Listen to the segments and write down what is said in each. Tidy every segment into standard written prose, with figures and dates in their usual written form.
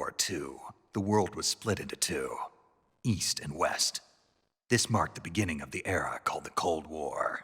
War II, the world was split into two, East and West. This marked the beginning of the era called the Cold War.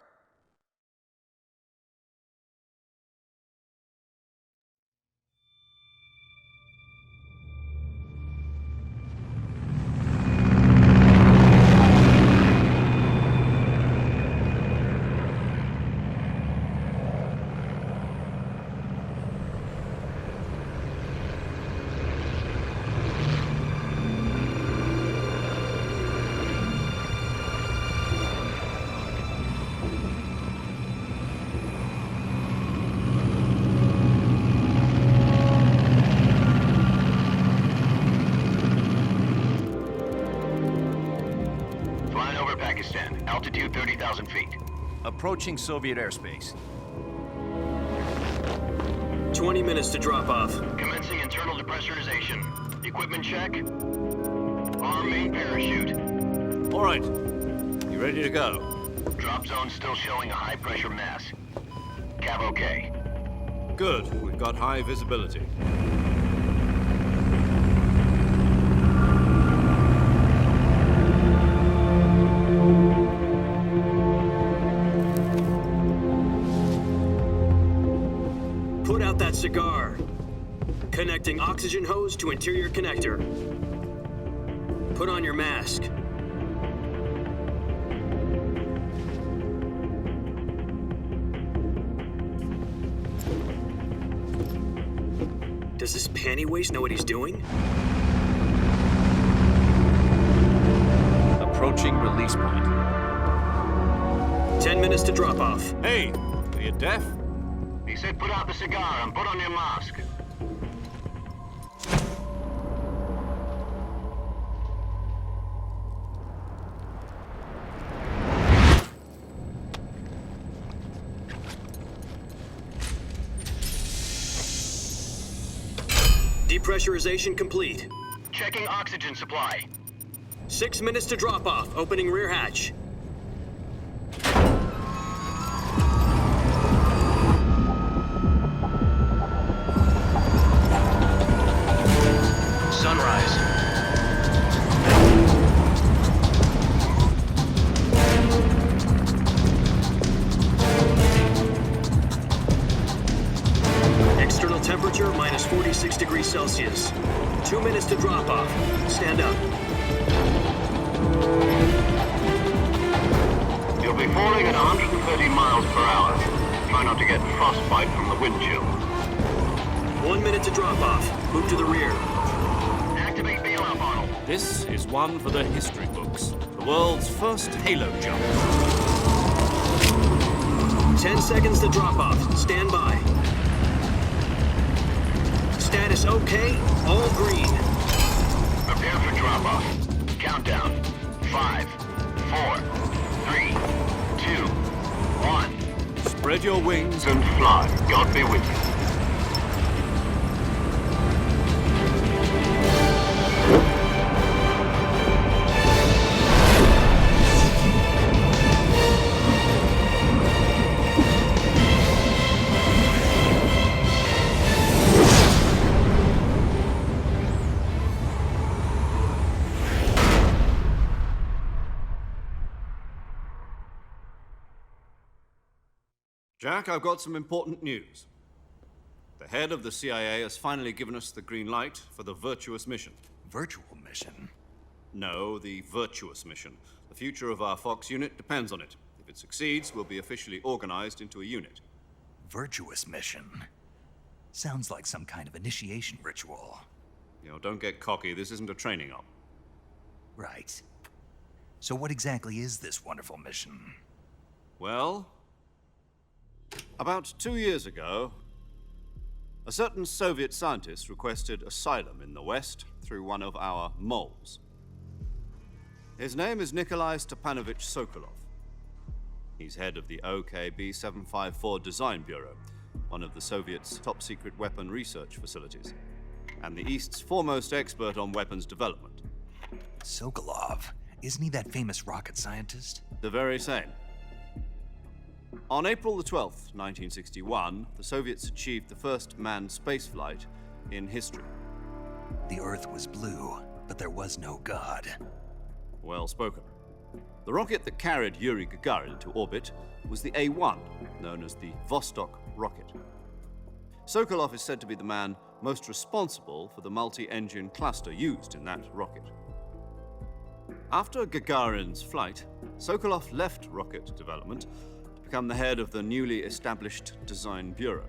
Altitude 30,000 feet. Approaching Soviet airspace. 20 minutes to drop off. Commencing internal depressurization. Equipment check. Arm main parachute. All right. You ready to go? Drop zone still showing a high pressure mass. Cav okay. Good. We've got high visibility. Put out that cigar. Connecting oxygen hose to interior connector. Put on your mask. Does this panty waste know what he's doing? Approaching release point. 10 minutes to drop off. Hey, are you deaf? He said put out the cigar and put on your mask. Depressurization complete. Checking oxygen supply. 6 minutes to drop off. Opening rear hatch. Sunrise. External temperature minus 46 degrees Celsius. 2 minutes to drop off. Stand up. You'll be falling at 130 miles per hour. Try not to get frostbite from the wind chill. 1 minute to drop off. Move to the rear. Activate bailout bottle. This is one for the history books. The world's first halo jump. 10 seconds to drop off. Stand by. Status okay. All green. Prepare for drop off. Countdown. 5, 4, 3, 2, 1. Spread your wings. And fly. God be with you. Jack, I've got some important news. The head of the CIA has finally given us the green light for the Virtuous mission. Virtual mission? No, the Virtuous mission. The future of our Fox unit depends on it. If it succeeds, we'll be officially organized into a unit. Virtuous mission? Sounds like some kind of initiation ritual. You know, don't get cocky. This isn't a training op. Right. So what exactly is this wonderful mission? Well, about 2 years ago, a certain Soviet scientist requested asylum in the West through one of our moles. His name is Nikolai Stepanovich Sokolov. He's head of the OKB-754 Design Bureau, one of the Soviets' top-secret weapon research facilities, and the East's foremost expert on weapons development. Sokolov? Isn't he that famous rocket scientist? The very same. On April the 12th, 1961, the Soviets achieved the first manned spaceflight in history. The Earth was blue, but there was no God. Well spoken. The rocket that carried Yuri Gagarin into orbit was the A-1, known as the Vostok rocket. Sokolov is said to be the man most responsible for the multi-engine cluster used in that rocket. After Gagarin's flight, Sokolov left rocket development to become the head of the newly established Design Bureau.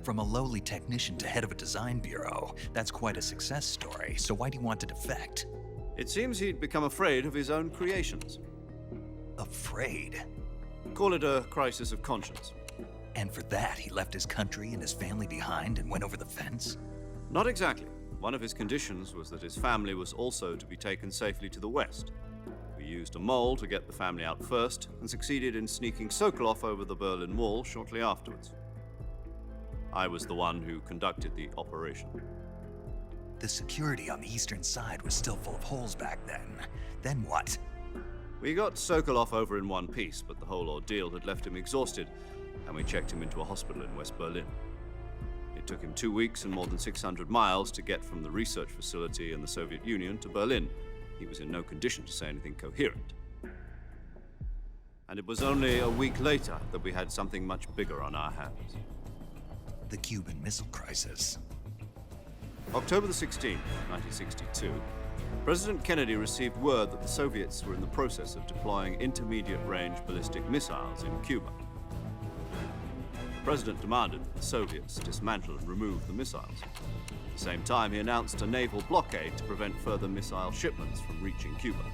From a lowly technician to head of a design bureau, that's quite a success story, so why'd he want to defect? It seems he'd become afraid of his own creations. Afraid? Call it a crisis of conscience. And for that, he left his country and his family behind and went over the fence? Not exactly. One of his conditions was that his family was also to be taken safely to the west. We used a mole to get the family out first and succeeded in sneaking Sokolov over the Berlin Wall shortly afterwards. I was the one who conducted the operation. The security on the eastern side was still full of holes back then. Then what? We got Sokolov over in one piece, but the whole ordeal had left him exhausted, and we checked him into a hospital in West Berlin. It took him 2 weeks and more than 600 miles to get from the research facility in the Soviet Union to Berlin. He was in no condition to say anything coherent. And it was only a week later that we had something much bigger on our hands. The Cuban Missile Crisis. October the 16th, 1962, President Kennedy received word that the Soviets were in the process of deploying intermediate-range ballistic missiles in Cuba. The President demanded that the Soviets dismantle and remove the missiles. At the same time, he announced a naval blockade to prevent further missile shipments from reaching Cuba.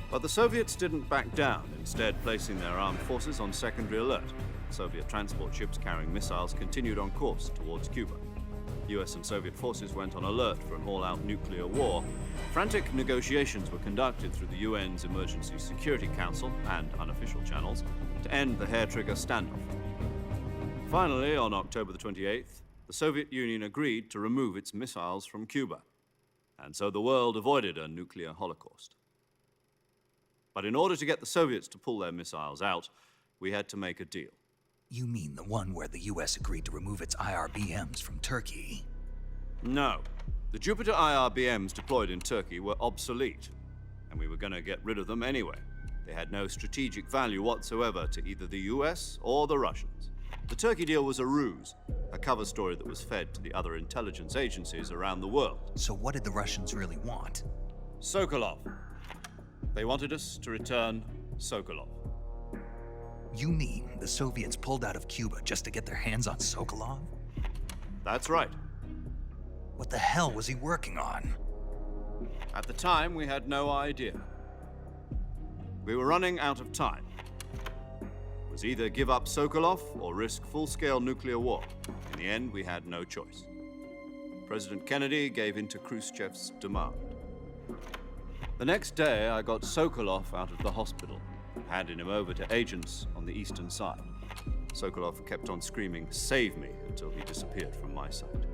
But the Soviets didn't back down, instead placing their armed forces on secondary alert. Soviet transport ships carrying missiles continued on course towards Cuba. US and Soviet forces went on alert for an all-out nuclear war. Frantic negotiations were conducted through the UN's Emergency Security Council and unofficial channels to end the hair-trigger standoff. Finally, on October the 28th, the Soviet Union agreed to remove its missiles from Cuba, and so the world avoided a nuclear holocaust. But in order to get the Soviets to pull their missiles out, we had to make a deal. You mean the one where the US agreed to remove its IRBMs from Turkey? No. The Jupiter IRBMs deployed in Turkey were obsolete, and we were going to get rid of them anyway. They had no strategic value whatsoever to either the US or the Russians. The Turkey deal was a ruse, a cover story that was fed to the other intelligence agencies around the world. So what did the Russians really want? Sokolov. They wanted us to return Sokolov. You mean the Soviets pulled out of Cuba just to get their hands on Sokolov? That's right. What the hell was he working on? At the time, we had no idea. We were running out of time. It was either give up Sokolov or risk full-scale nuclear war. In the end, we had no choice. President Kennedy gave in to Khrushchev's demand. The next day, I got Sokolov out of the hospital, handing him over to agents on the eastern side. Sokolov kept on screaming, "Save me," until he disappeared from my sight.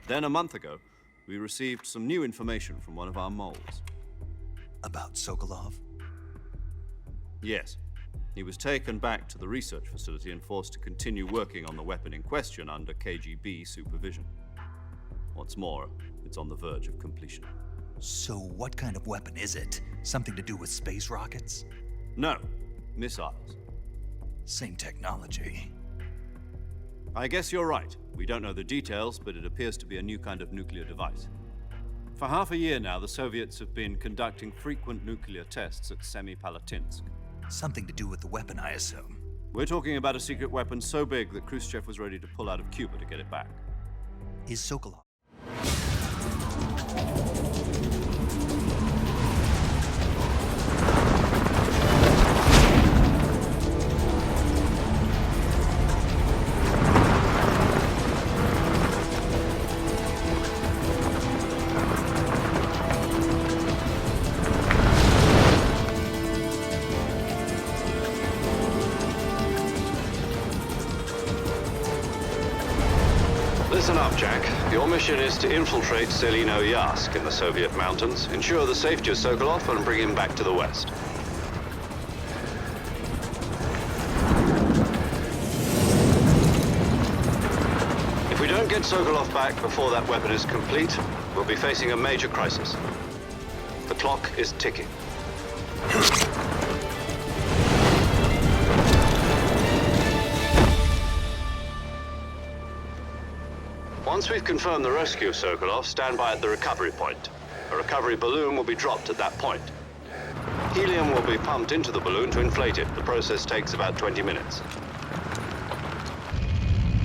Then a month ago, we received some new information from one of our moles. About Sokolov? Yes. He was taken back to the research facility and forced to continue working on the weapon in question under KGB supervision. What's more, it's on the verge of completion. So what kind of weapon is it? Something to do with space rockets? No, missiles. Same technology. I guess you're right. We don't know the details, but it appears to be a new kind of nuclear device. For half a year now, the Soviets have been conducting frequent nuclear tests at Semipalatinsk. Something to do with the weapon, I assume. We're talking about a secret weapon so big that Khrushchev was ready to pull out of Cuba to get it back. Is Sokolov... Listen up, Jack. Your mission is to infiltrate Selino-Yarsk in the Soviet mountains, ensure the safety of Sokolov, and bring him back to the West. don't get Sokolov back before that weapon is complete, we'll be facing a major crisis. The clock is ticking. Once we've confirmed the rescue of Sokolov, stand by at the recovery point. A recovery balloon will be dropped at that point. Helium will be pumped into the balloon to inflate it. The process takes about 20 minutes.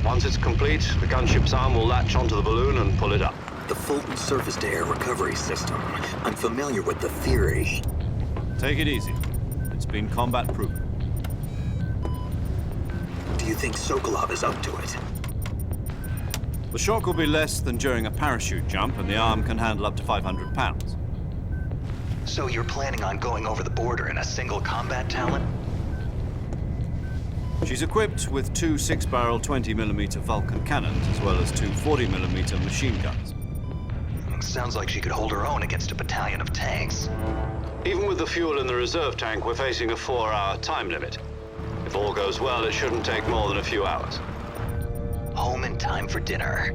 Once it's complete, the gunship's arm will latch onto the balloon and pull it up. The Fulton surface-to-air recovery system. I'm familiar with the theory. Take it easy. It's been combat-proven. Do you think Sokolov is up to it? The shock will be less than during a parachute jump, and the arm can handle up to 500 pounds. So you're planning on going over the border in a single combat Talon? She's equipped with two 6-barrel 20mm Vulcan cannons, as well as two 40mm machine guns. Sounds like she could hold her own against a battalion of tanks. Even with the fuel in the reserve tank, we're facing a 4-hour time limit. If all goes well, it shouldn't take more than a few hours. Home in time for dinner.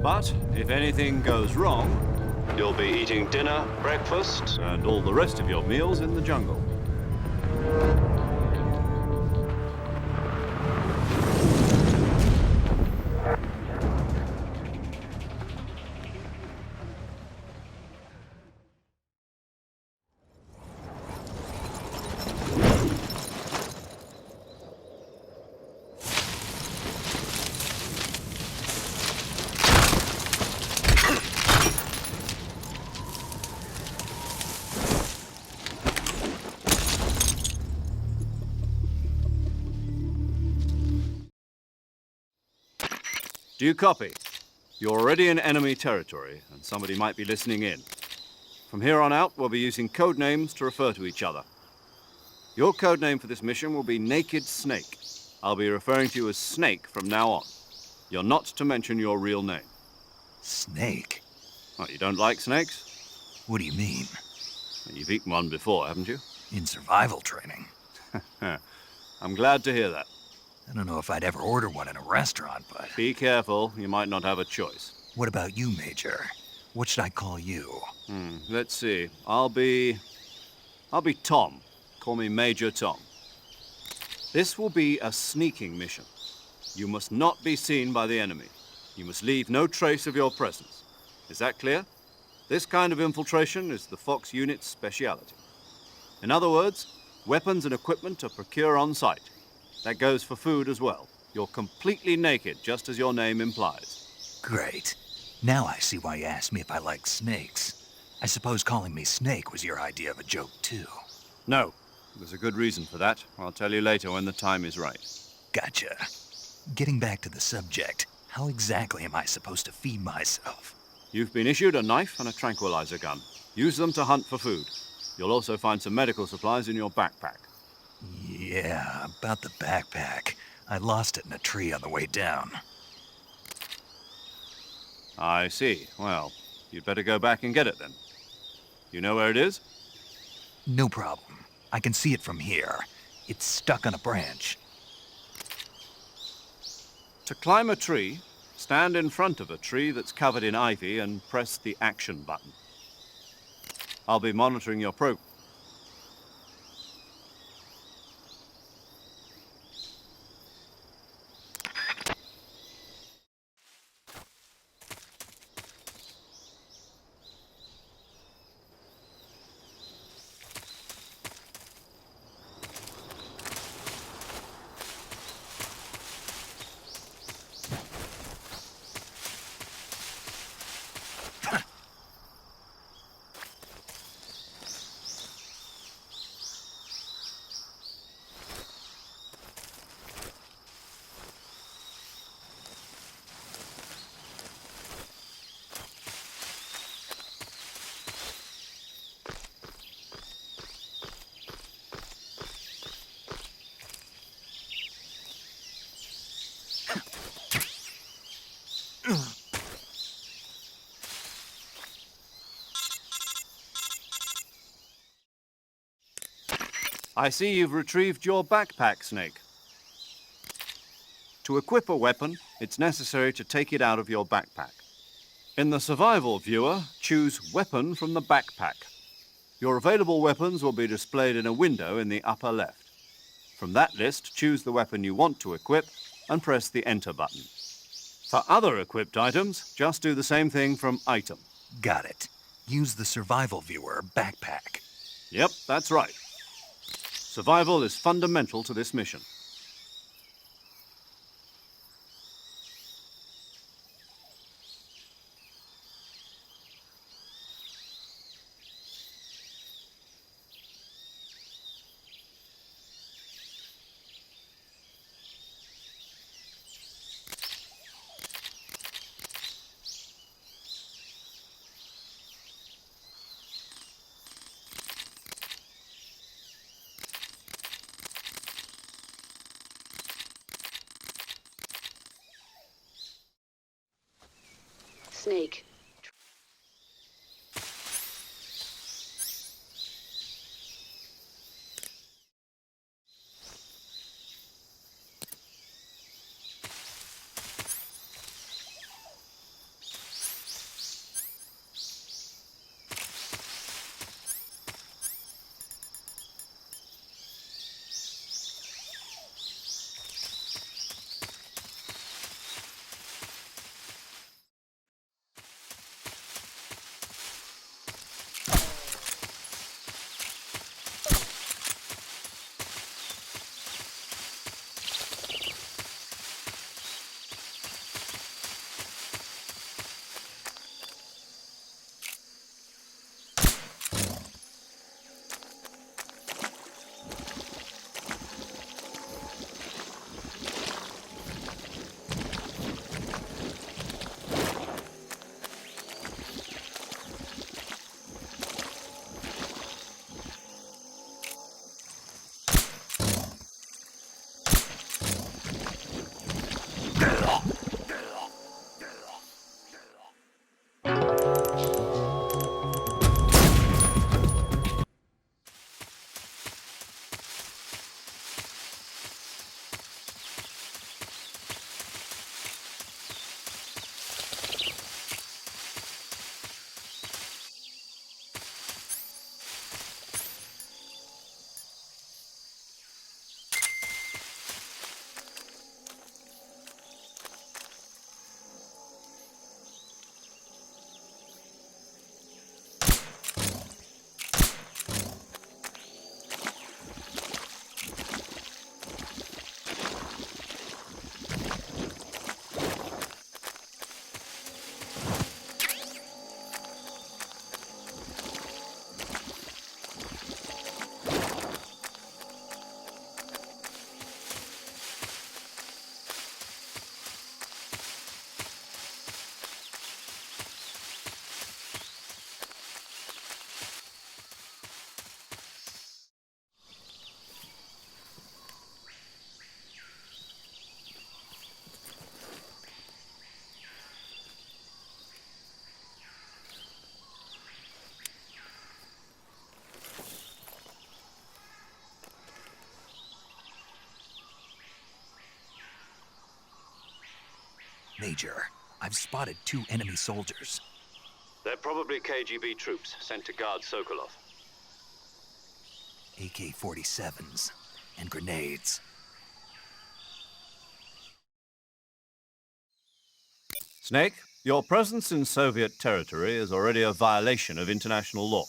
But if anything goes wrong, You'll be eating dinner, breakfast, and all the rest of your meals in the jungle. Do you copy? You're already in enemy territory, and somebody might be listening in. From here on out, we'll be using code names to refer to each other. Your code name for this mission will be Naked Snake. I'll be referring to you as Snake from now on. You're not to mention your real name. Snake? Oh, you don't like snakes? What do you mean? You've eaten one before, haven't you? In survival training? I'm glad to hear that. I don't know if I'd ever order one in a restaurant, but... Be careful, you might not have a choice. What about you, Major? What should I call you? Let's see. I'll be Tom. Call me Major Tom. This will be a sneaking mission. You must not be seen by the enemy. You must leave no trace of your presence. Is that clear? This kind of infiltration is the Fox unit's speciality. In other words, weapons and equipment are procured on site. That goes for food as well. You're completely naked, just as your name implies. Great. Now I see why you asked me if I like snakes. I suppose calling me Snake was your idea of a joke, too. No, there's a good reason for that. I'll tell you later when the time is right. Gotcha. Getting back to the subject, how exactly am I supposed to feed myself? You've been issued a knife and a tranquilizer gun. Use them to hunt for food. You'll also find some medical supplies in your backpack. Yeah, about the backpack. I lost it in a tree on the way down. I see. Well, you'd better go back and get it then. You know where it is? No problem. I can see it from here. It's stuck on a branch. To climb a tree, stand in front of a tree that's covered in ivy and press the action button. I'll be monitoring your progress. I see you've retrieved your backpack, Snake. To equip a weapon, it's necessary to take it out of your backpack. In the survival viewer, choose Weapon from the backpack. Your available weapons will be displayed in a window in the upper left. From that list, choose the weapon you want to equip and press the Enter button. For other equipped items, just do the same thing from Item. Got it. Use the survival viewer backpack. Yep, that's right. Survival is fundamental to this mission. Snake. Major, I've spotted 2 enemy soldiers. They're probably KGB troops sent to guard Sokolov. AK-47s and grenades. Snake, your presence in Soviet territory is already a violation of international law.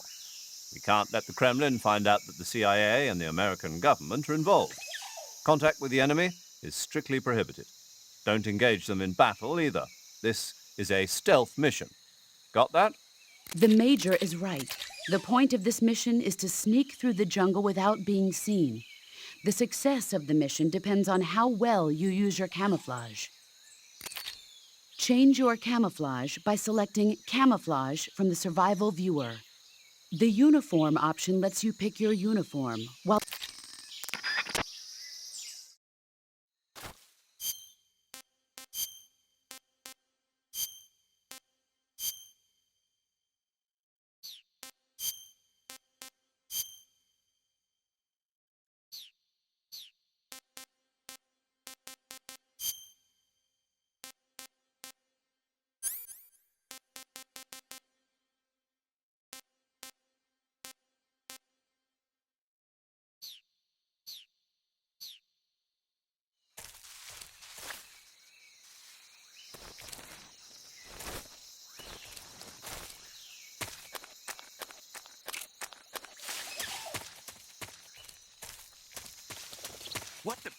We can't let the Kremlin find out that the CIA and the American government are involved. Contact with the enemy is strictly prohibited. Don't engage them in battle either. This is a stealth mission. Got that? The Major is right. The point of this mission is to sneak through the jungle without being seen. The success of the mission depends on how well you use your camouflage. Change your camouflage by selecting Camouflage from the Survival Viewer. The Uniform option lets you pick your uniform, while What the?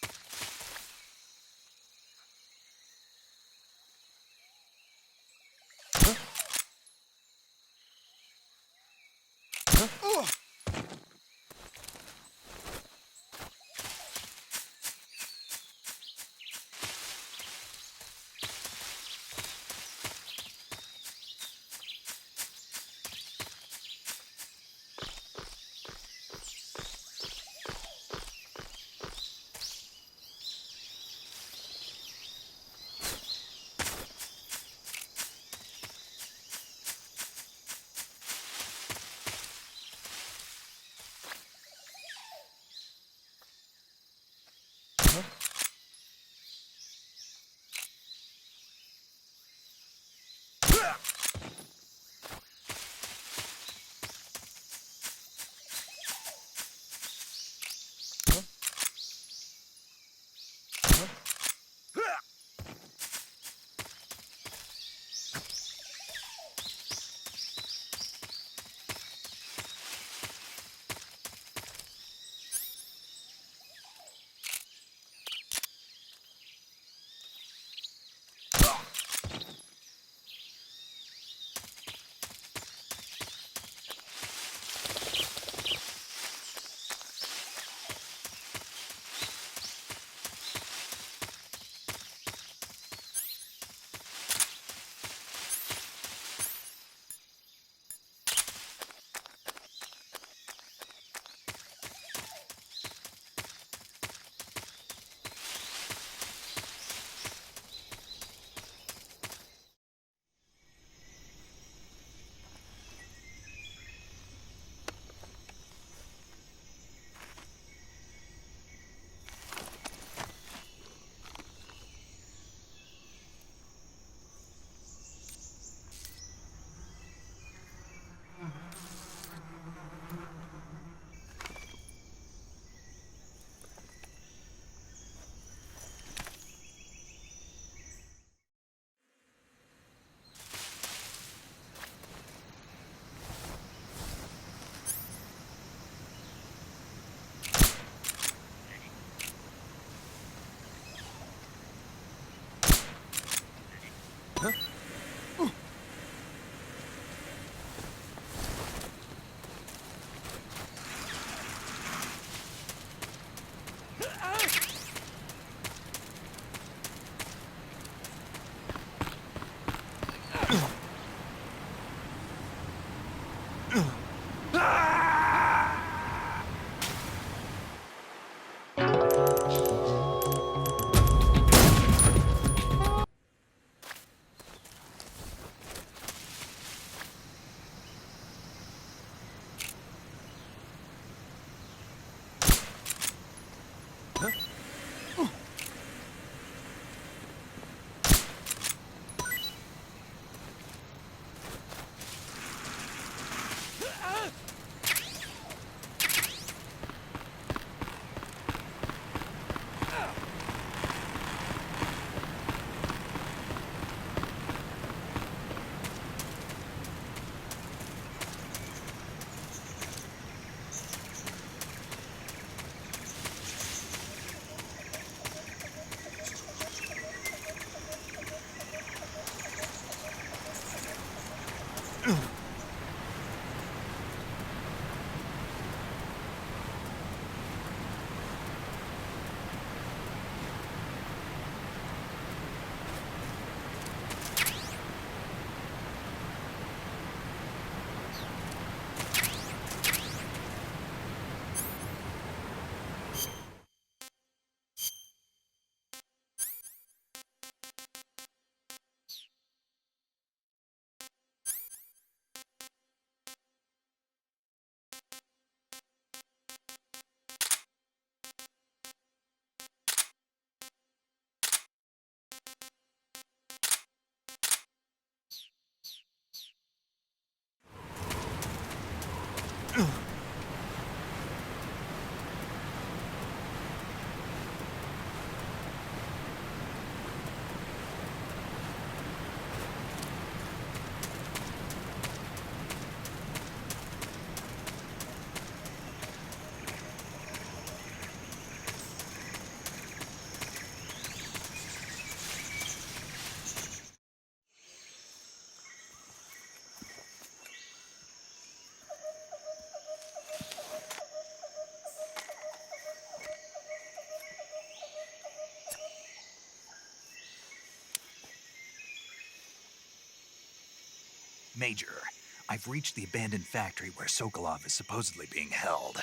Major, I've reached the abandoned factory where Sokolov is supposedly being held.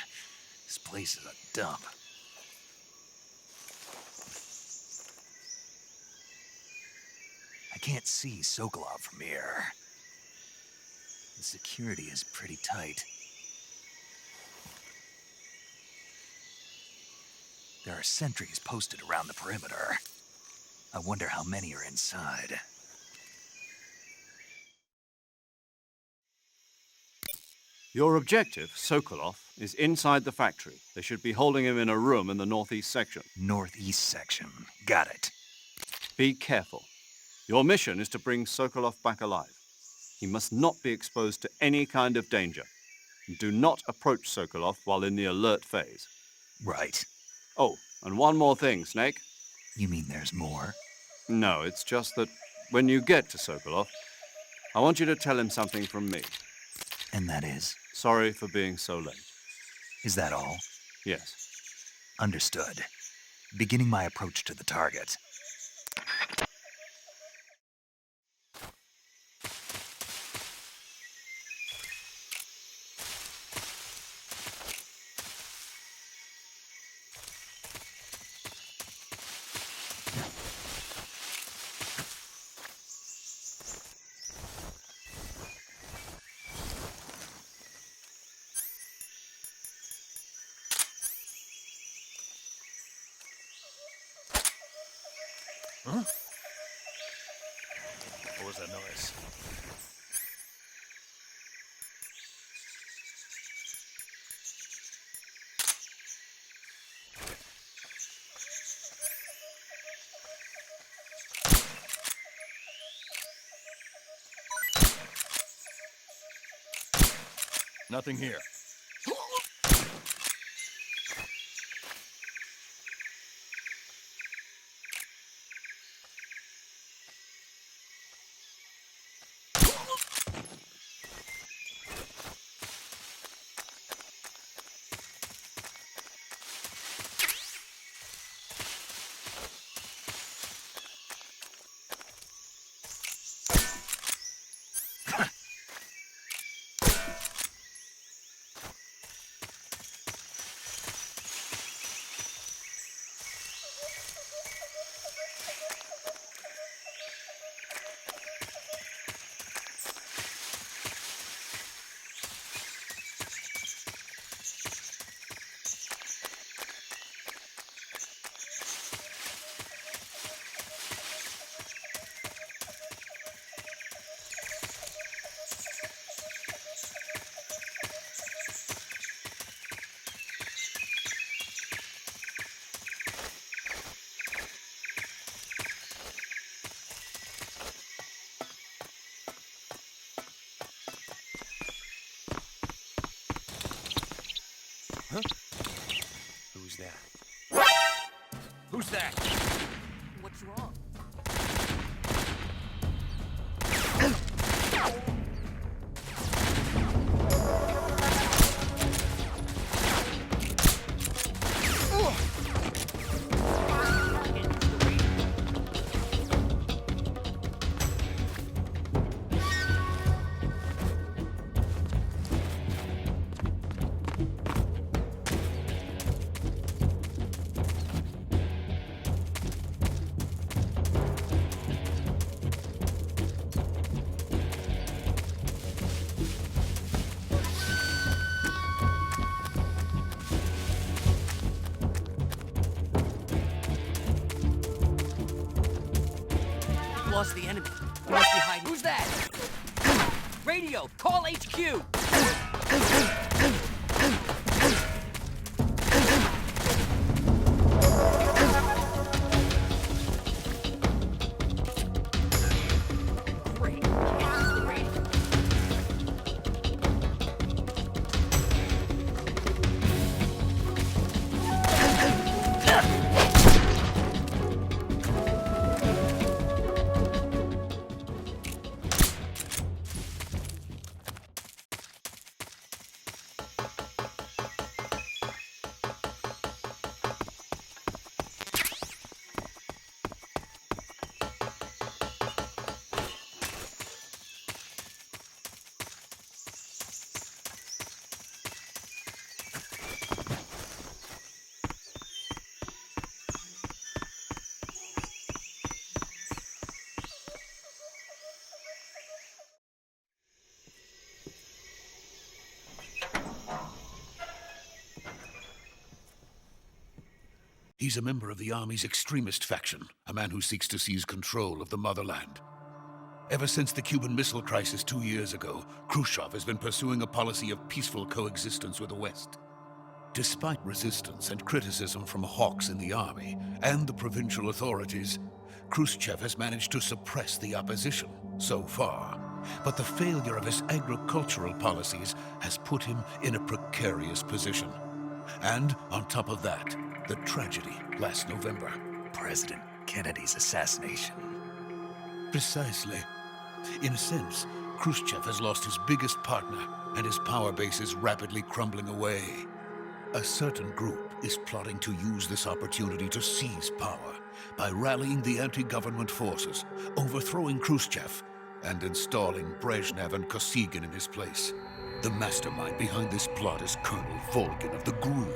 This place is a dump. I can't see Sokolov from here. The security is pretty tight. There are sentries posted around the perimeter. I wonder how many are inside. Your objective, Sokolov, is inside the factory. They should be holding him in a room in the northeast section. Northeast section. Got it. Be careful. Your mission is to bring Sokolov back alive. He must not be exposed to any kind of danger. Do not approach Sokolov while in the alert phase. Right. Oh, and one more thing, Snake. You mean there's more? No, it's just that when you get to Sokolov, I want you to tell him something from me. And that is? Sorry for being so late. Is that all? Yes. Understood. Beginning my approach to the target. Huh? What was that noise? Nothing here. Huh? Who's that? Who's that? What's wrong? Lost the enemy. He must be hiding. Who's that? Radio, call HQ. Great. The radio. He's a member of the Army's extremist faction, a man who seeks to seize control of the motherland. Ever since the Cuban Missile Crisis 2 years ago, Khrushchev has been pursuing a policy of peaceful coexistence with the West. Despite resistance and criticism from hawks in the army and the provincial authorities, Khrushchev has managed to suppress the opposition so far. But the failure of his agricultural policies has put him in a precarious position. And on top of that, the tragedy last November. President Kennedy's assassination. Precisely. In a sense, Khrushchev has lost his biggest partner, and his power base is rapidly crumbling away. A certain group is plotting to use this opportunity to seize power by rallying the anti-government forces, overthrowing Khrushchev, and installing Brezhnev and Kosygin in his place. The mastermind behind this plot is Colonel Volgin of the GRU.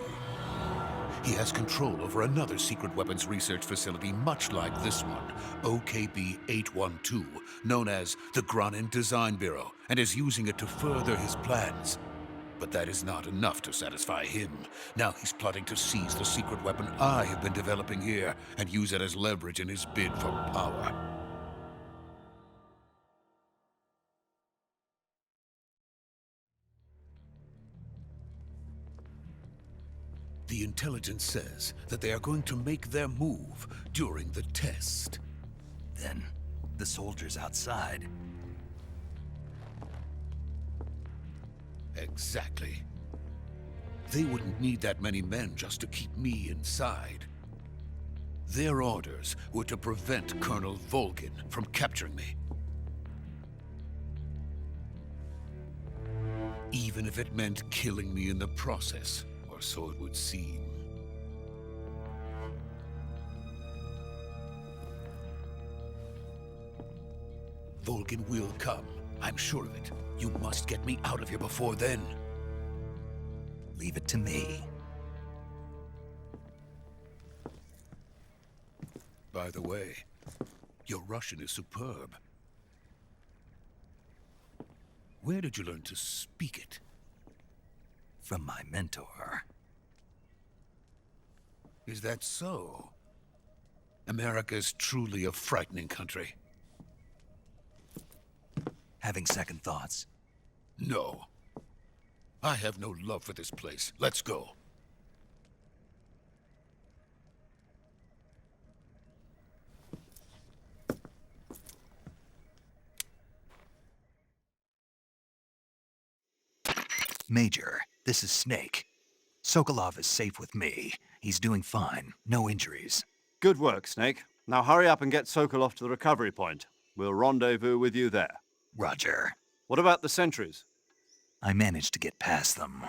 He has control over another secret weapons research facility much like this one, OKB-812, known as the Granin Design Bureau, and is using it to further his plans. But that is not enough to satisfy him. Now he's plotting to seize the secret weapon I have been developing here and use it as leverage in his bid for power. The intelligence says that they are going to make their move during the test. Then, the soldiers outside. Exactly. They wouldn't need that many men just to keep me inside. Their orders were to prevent Colonel Volgin from capturing me. Even if it meant killing me in the process, or so it would seem. Volgin will come. I'm sure of it. You must get me out of here before then. Leave it to me. By the way, your Russian is superb. Where did you learn to speak it? From my mentor. Is that so? America is truly a frightening country. Having second thoughts? No. I have no love for this place. Let's go. Major, this is Snake. Sokolov is safe with me. He's doing fine. No injuries. Good work, Snake. Now hurry up and get Sokolov to the recovery point. We'll rendezvous with you there. Roger. What about the sentries? I managed to get past them.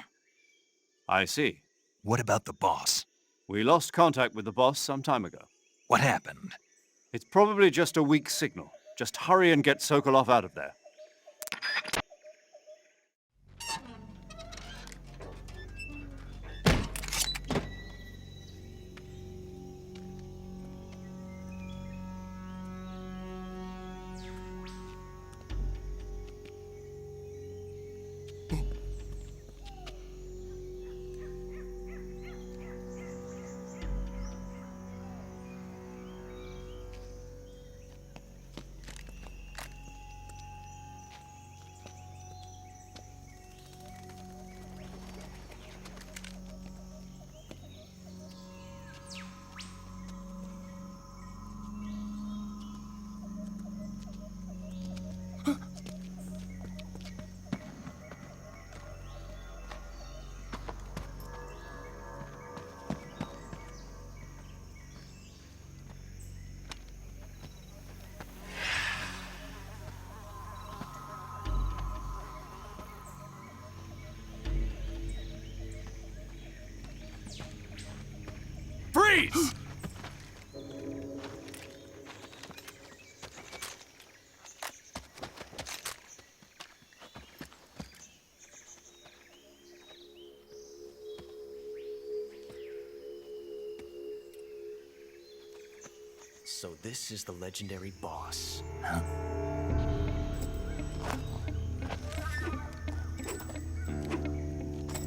I see. What about the boss? We lost contact with the boss some time ago. What happened? It's probably just a weak signal. Just hurry and get Sokolov out of there. Freeze! So this is the legendary boss. Huh?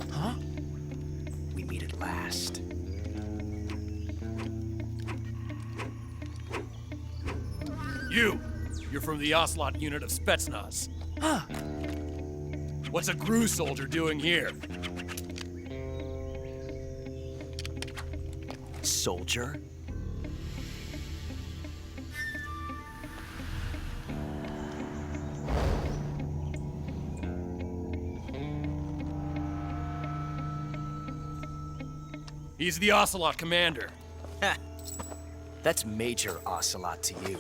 Huh? We meet at last. You're from the Ocelot unit of Spetsnaz. What's a GRU soldier doing here? Soldier? He's the Ocelot commander. Ha! That's Major Ocelot to you.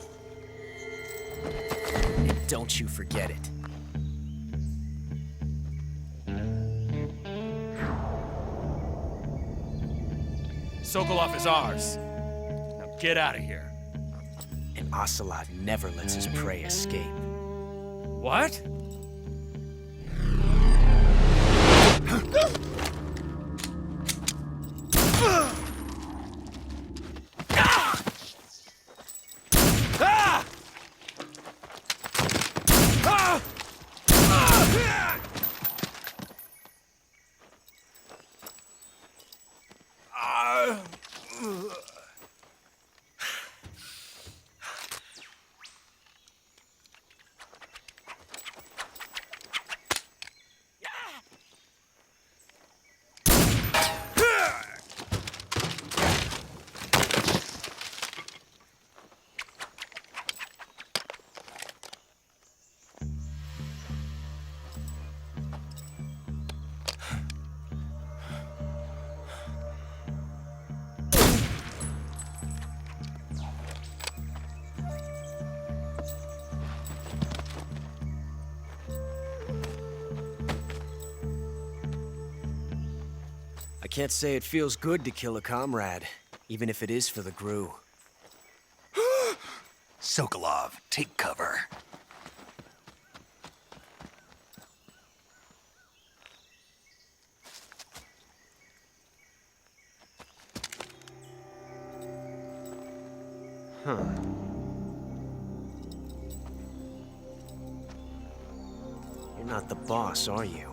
And don't you forget it. Sokolov is ours. Now get out of here. And Ocelot never lets his prey escape. What? I can't say it feels good to kill a comrade, even if it is for the GRU. Sokolov, take cover. You're not the boss, are you?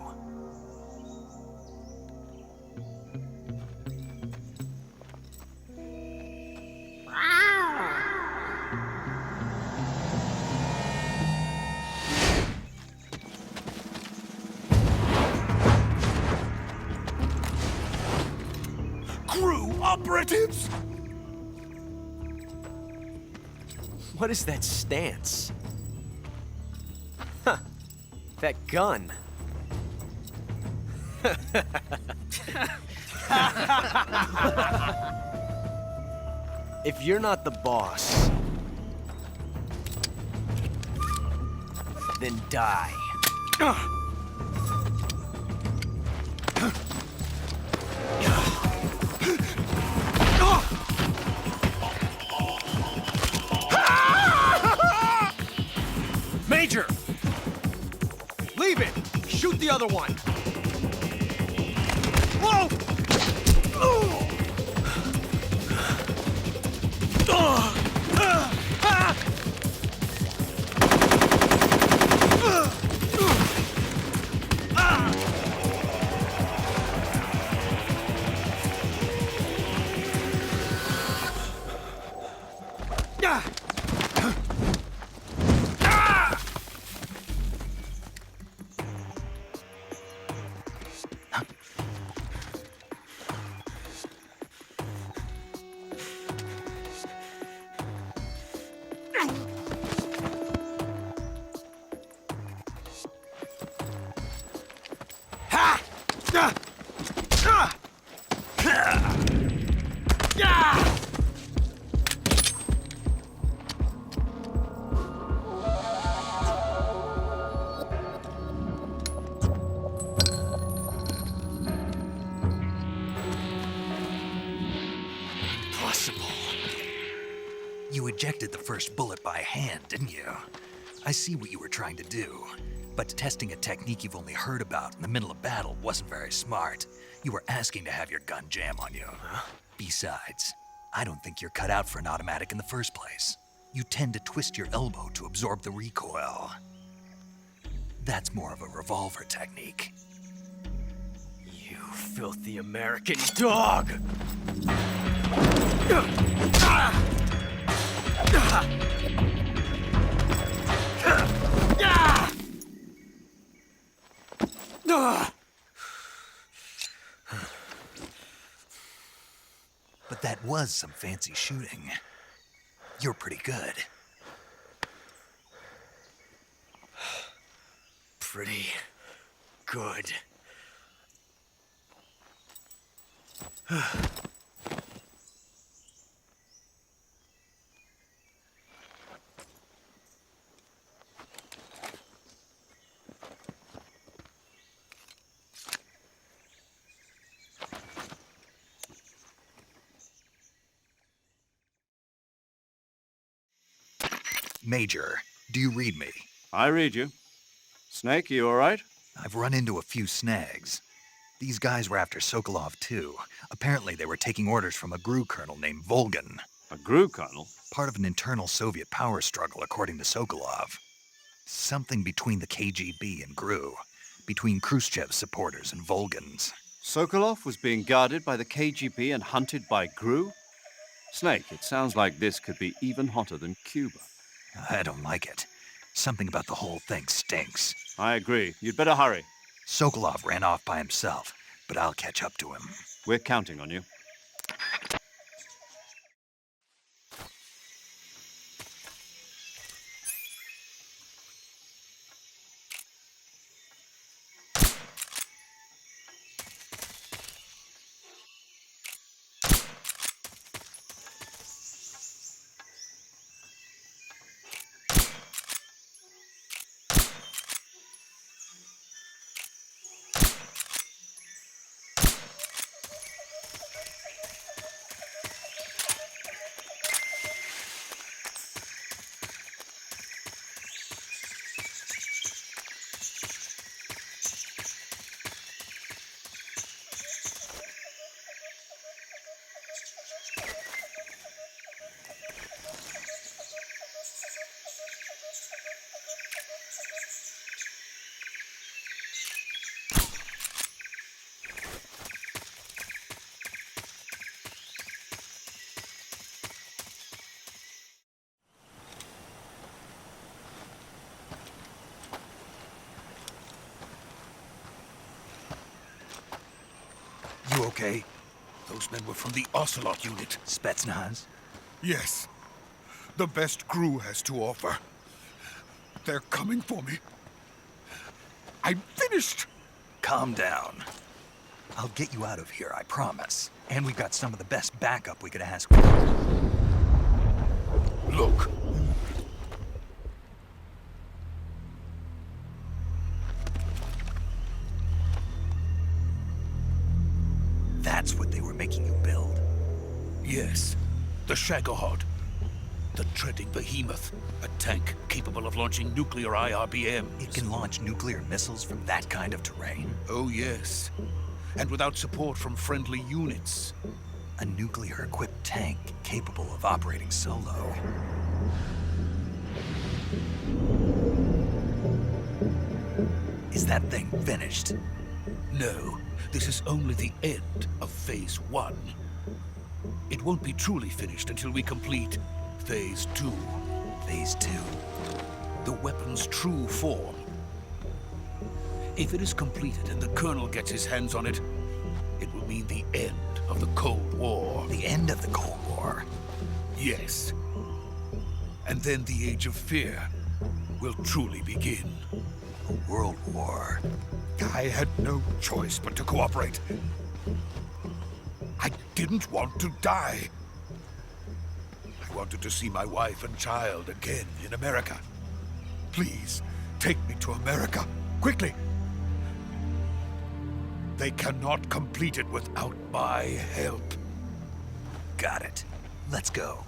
GRU operatives! What is that stance? Huh. That gun. If you're not the boss, then die. Major! Leave it! Shoot the other one! Whoa! You ejected the first bullet by hand, didn't you? I see what you were trying to do. But testing a technique you've only heard about in the middle of battle wasn't very smart. You were asking to have your gun jam on you. Besides, I don't think you're cut out for an automatic in the first place. You tend to twist your elbow to absorb the recoil. That's more of a revolver technique. You filthy American dog! But that was some fancy shooting. You're pretty good. Pretty good. Major, do you read me? I read you. Snake, you all right? I've run into a few snags. These guys were after Sokolov, too. Apparently, they were taking orders from a GRU colonel named Volgan. A GRU colonel? Part of an internal Soviet power struggle, according to Sokolov. Something between the KGB and GRU. Between Khrushchev's supporters and Volgan's. Sokolov was being guarded by the KGB and hunted by GRU? Snake, it sounds like this could be even hotter than Cuba. I don't like it. Something about the whole thing stinks. I agree. You'd better hurry. Sokolov ran off by himself, but I'll catch up to him. We're counting on you. You okay? Those men were from the Ocelot unit. Spetsnaz? Yes. The best GRU has to offer. They're coming for me. I'm finished! Calm down. I'll get you out of here, I promise. And we've got some of the best backup we could ask for. Look. That's what they were making you build. Yes. The Shagohod. The treading behemoth. A tank capable of launching nuclear IRBMs. It can launch nuclear missiles from that kind of terrain. Oh, yes. And without support from friendly units. A nuclear-equipped tank capable of operating solo. Is that thing finished? No, this is only the end of Phase 1. It won't be truly finished until we complete Phase 2. Phase 2. The weapon's true form. If it is completed and the Colonel gets his hands on it, it will mean the end of the Cold War. The end of the Cold War? Yes. And then the Age of Fear will truly begin. A world war. I had no choice but to cooperate. I didn't want to die. I wanted to see my wife and child again in America. Please, take me to America, quickly. They cannot complete it without my help. Got it. Let's go.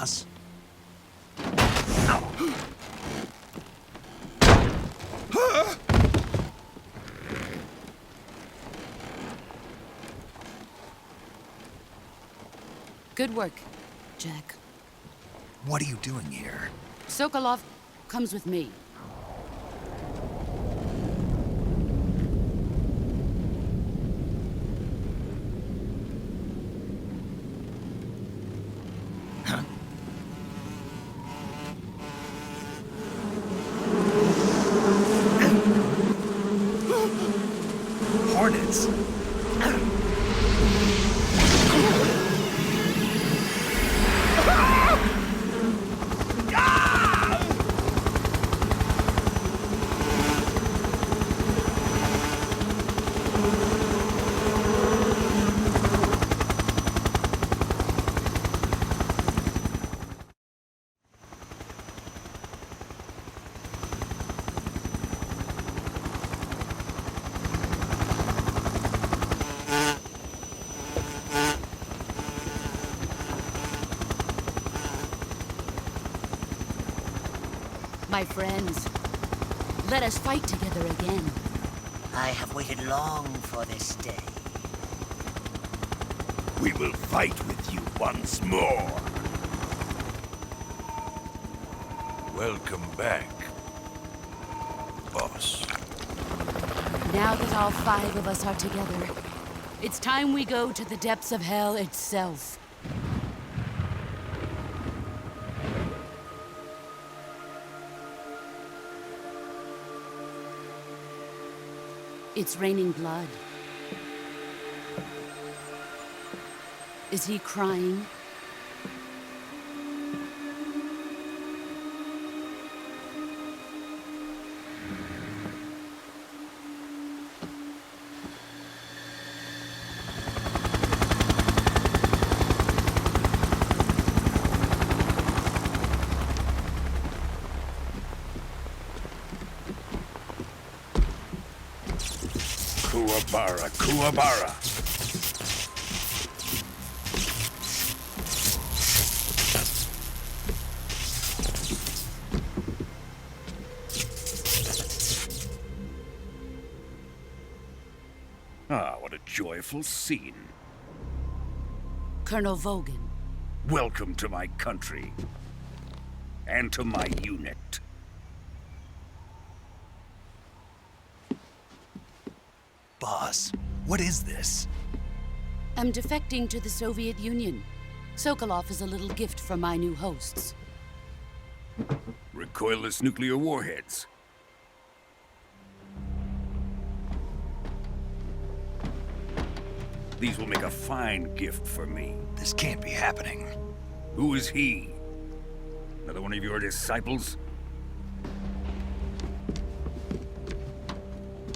boss. Good work, Jack. What are you doing here? Sokolov comes with me. Hornets! My friends, let us fight together again. I have waited long for this day. We will fight with you once more. Welcome back, boss. Now that all 5 of us are together, it's time we go to the depths of hell itself. It's raining blood. Is he crying? Kuwabara, Kuwabara. Ah, what a joyful scene. Colonel Vogan. Welcome to my country. And to my unit. Boss, what is this? I'm defecting to the Soviet Union. Sokolov is a little gift from my new hosts. Recoilless nuclear warheads. These will make a fine gift for me. This can't be happening. Who is he? Another one of your disciples?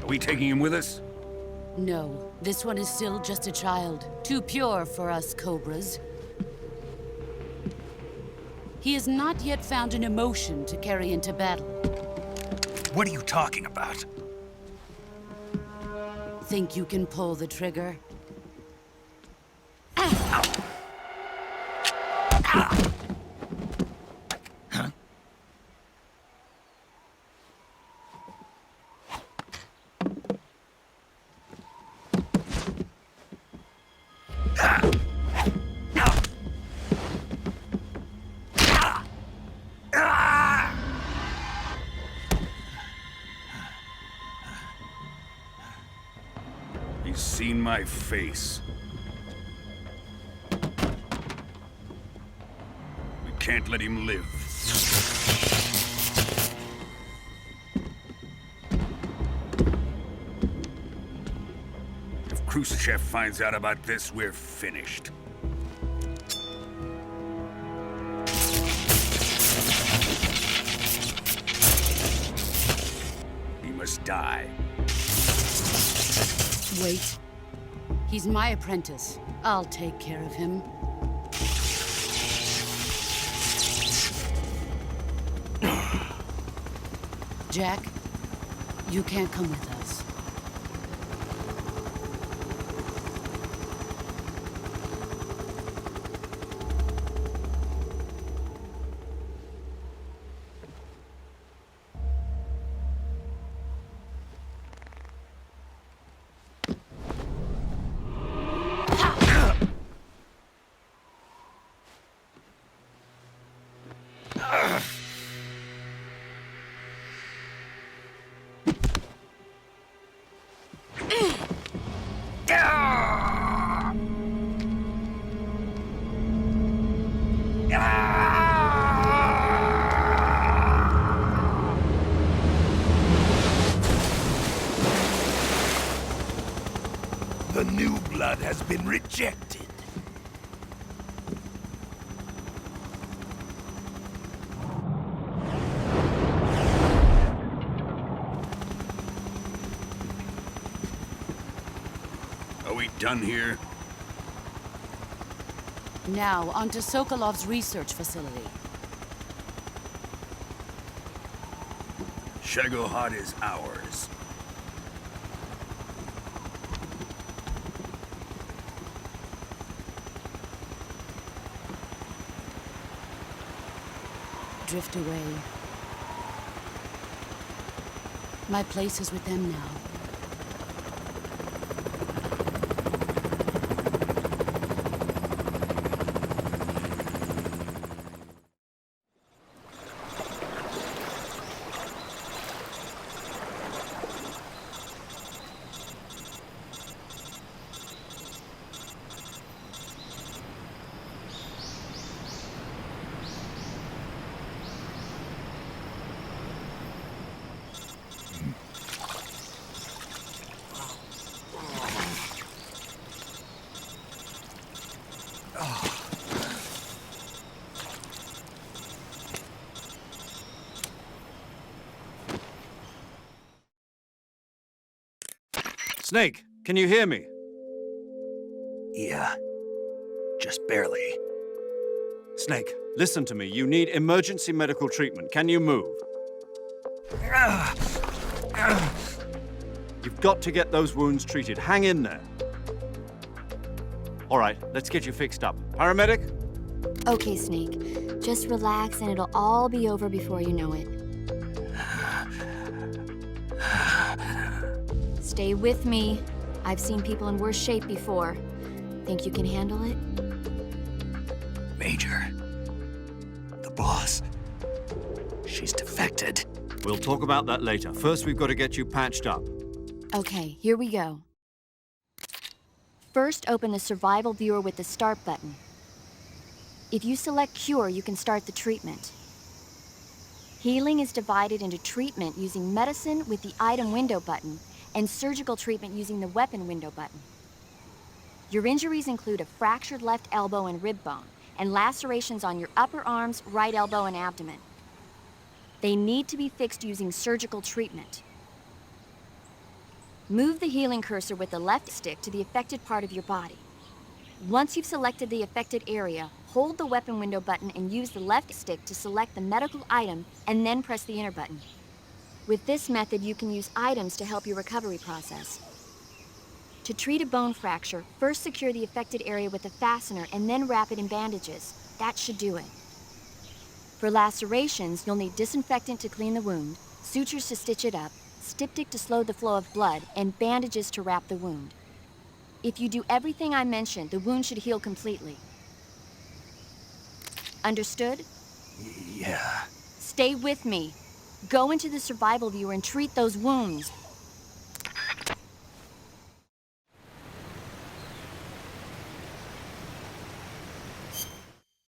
Are we taking him with us? No, this one is still just a child. Too pure for us Cobras. He has not yet found an emotion to carry into battle. What are you talking about? Think you can pull the trigger? He's seen my face. We can't let him live. If Khrushchev finds out about this, we're finished. He must die. Wait. He's my apprentice. I'll take care of him. Jack, you can't come with us. has been rejected. Are we done here? Now, onto Sokolov's research facility. Shagohod is ours. Drift away. My place is with them now. Snake, can you hear me? Yeah. Just barely. Snake, listen to me. You need emergency medical treatment. Can you move? You've got to get those wounds treated. Hang in there. All right, let's get you fixed up. Paramedic? Okay, Snake. Just relax and it'll all be over before you know it. Stay with me. I've seen people in worse shape before. Think you can handle it? Major. The boss. She's defected. We'll talk about that later. First, we've got to get you patched up. Okay, here we go. First, open the survival viewer with the start button. If you select cure, you can start the treatment. Healing is divided into treatment using medicine with the item window button and surgical treatment using the weapon window button. Your injuries include a fractured left elbow and rib bone, and lacerations on your upper arms, right elbow, and abdomen. They need to be fixed using surgical treatment. Move the healing cursor with the left stick to the affected part of your body. Once you've selected the affected area, hold the weapon window button and use the left stick to select the medical item, and then press the enter button. With this method, you can use items to help your recovery process. To treat a bone fracture, first secure the affected area with a fastener and then wrap it in bandages. That should do it. For lacerations, you'll need disinfectant to clean the wound, sutures to stitch it up, styptic to slow the flow of blood, and bandages to wrap the wound. If you do everything I mentioned, the wound should heal completely. Understood? Yeah. Stay with me. Go into the survival viewer and treat those wounds.